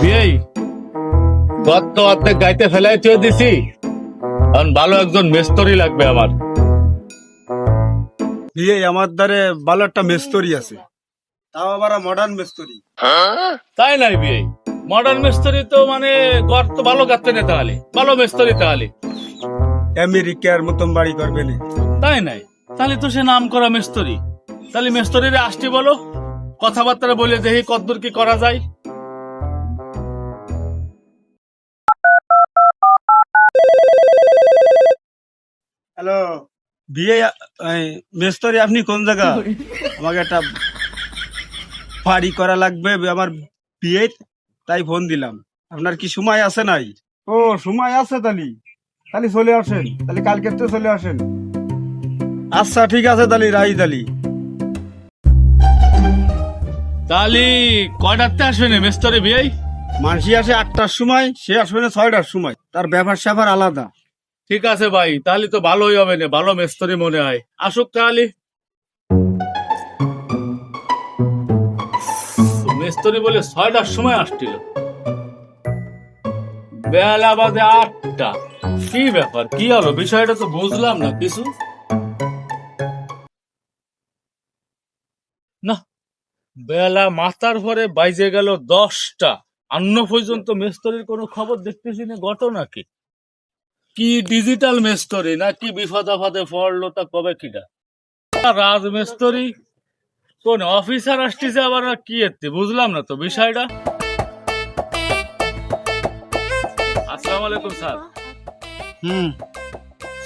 বিয়েই গত তো অর্ধেক গাইতে ফেলাই চেয়ে দিছি, কারণ ভালো একজন মেস্তরি লাগবে আমার। বিয়ে আমার দ্বারে ভালো একটা মেস্তরি আছে, তাও আবার মডার্ন মেস্তরি। তাই নাই বিয়ে, মডার্ন মেস্তরি তো মানে ঘর তো ভালো গাঁথতে নে, তাহলে ভালো মেস্তরি তাহলে আমেরিকার মতন বাড়ি করবে না। তাই নাই, তাহলে তো সে নাম করা মেস্তরি। তাহলে মেস্তরিরে আসতে বলো, কথাবার্তা বলে দেখি কতদূর কি করা যায়। হ্যালো বিয়ে, মেস্তরি আপনি কোন জায়গা? আমাকে একটা বাড়ি করা লাগবে আমার বিয়ে, তাই ফোন দিলাম। আপনার কি সময় আছে নাই? ও সময় আছে, তাহলে তাহলে চলে আসেন, তাহলে কালকে তো চলে আসেন। আচ্ছা ঠিক আছে, তাহলে রাই তাহলে। তাহলে কয়টাতে আসবে না মেস্তরি বিয়ে? মানসি আসে 8টার সময়, সে আসবে না 6টার সময়, তার ব্যাপার স্যাপার আলাদা। ঠিক আছে ভাই, তাহলে তো ভালোই হবে না, ভালো মেস্তরি মনে হয়। আসুক তাহলে। মেস্তরি বলে 6টার সময় আসছিল, বেলা বাজে 8টা। কি ব্যাপার, কি হলো বিষয়টা তো বুঝলাম না কিছু। না, বেলা মাথার পরে বাইজে গেল 10টা, আন্ন পর্যন্ত মেস্তরির কোনো খবর দেখতেছি না। ঘটনা কি? কি ডিজিটাল মেস্তরি না কি বিপদ আপদে পড়লো, তা কবে কিটা? রাজ মেস্তরি কোন অফিসার আসতেছে আবার, না কি এতে বুঝলাম না তো বিষয়টা। আসসালামু আলাইকুম স্যার।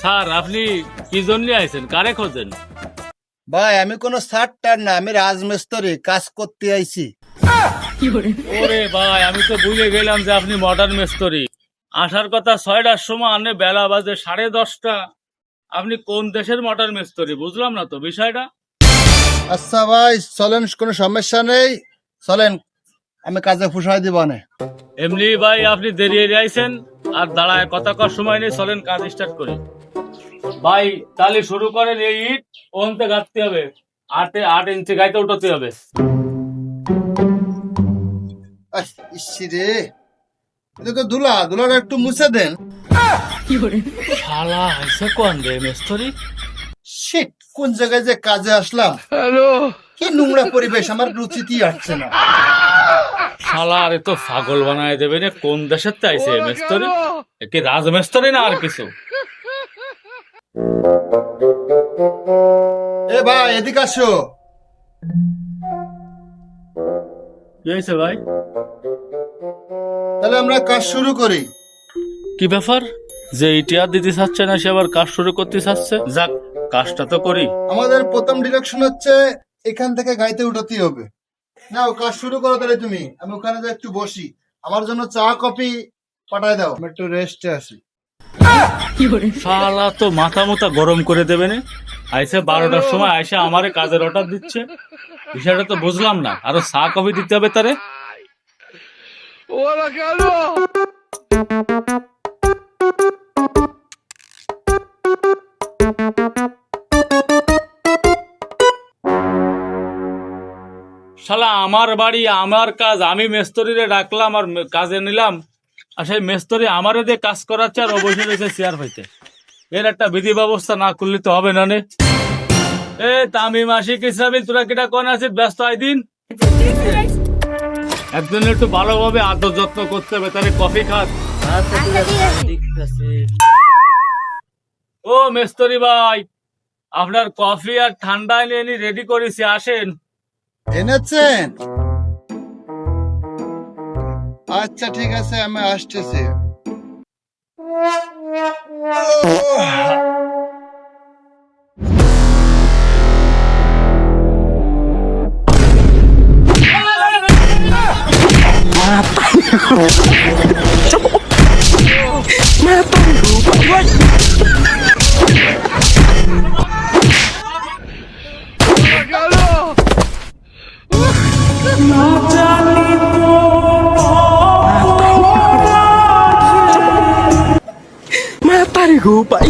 স্যার আপনি কি জন্য আইছেন, কারে খোঁজেন? ভাই আমি কোনো সারটার না, আমি রাজমিস্ত্রি কাজ করতে আইছি। ওরে ভাই, আমি তো বুঝে গেলাম যে আপনি মডার্ন মেস্তরি। আসার কথা 6টার সময়, আনে বেলা বাজে 10:30। আপনি কোন দেশের মডার্ন মেস্তরি বুঝলাম না তো বিষয়টা। আচ্ছা ভাই চলেন, কোনো সমস্যা নেই, চলেন আমি কাজে ফুসাই দিব না। এমনি ভাই আপনি দেরি আইছেন, আর দাঁড়ায় কথা কর সময় নেই, চলেন কাজ স্টার্ট করি। ভাই তাহলে শুরু করেন। এই ইট ওনতে গাঁথতে হবে, 8 ইঞ্চি গাইতে উঠাতে হবে। ইসি রে, এটা তো ধুলাটা একটু মুছে দেন। শালা আইছে কোন রে মেস্তরি? শিট, কোন জায়গায় যে কাজে আসলাম। কি নোংরা পরিবেশ, আমার রুচিতেই আসছে না। শালা আরে তো পাগল বানায় দেবে রে, কোন দেশের তে আইছে মেস্তরি? কি রাজ মেস্তরি না আর কিছু? এ ভাই এদিকে আসো। কি হয়েছে ভাই? তাহলে আমরা কাজ শুরু করি। কি ব্যাপার যে ইটিয়া দিতে চাচ্ছে না, সে আবার কাজ শুরু করতে চাচ্ছে? যাক, কাজটা তো করি। আমাদের প্রথম ডিরেকশন হচ্ছে এখান থেকে গাইতে উঠাতে হবে। নাও কাজ শুরু করো তাহলে তুমি, আমি ওখানে যাই একটু বসি, আমার জন্য চা কফি পাঠায় দাও, আমি একটু রেস্টে আসি। শালা তো মাথা মুথা গরম করে দেবে না। আইসে 12টার সময় আইসে আমারে কাজের অর্ডার দিচ্ছে, বিষয়টা তো বুঝলাম না। আরো চা কফি দিতে হবে তারে। শালা আমার বাড়ি, আমার কাজ, আমি মেস্তরিরে ডাকলাম আর কাজে নিলাম, আর সেই মেস্তরি আমারে দিয়ে কাজ করাচ্ছে আর অবশ্যই রয়েছে চেয়ার পাইতে। এর একটা বিধি ব্যবস্থা না করলে তো হবে না নে। এ তামিম আশিক ইসরাবিল, তোরা কিটা কোন আছিস? ব্যস্ত আইদিন একজন একটু ভালোভাবে আদর যত্ন করতে হবে, তাহলে কফি খাত। ও মেস্তরি ভাই, আপনার কফি আর ঠান্ডা এনে রেডি করেছি, আসেন। এনেছেন? আচ্ছা ঠিক আছে, আমি আসতেছি। Mata nih gue, Pak.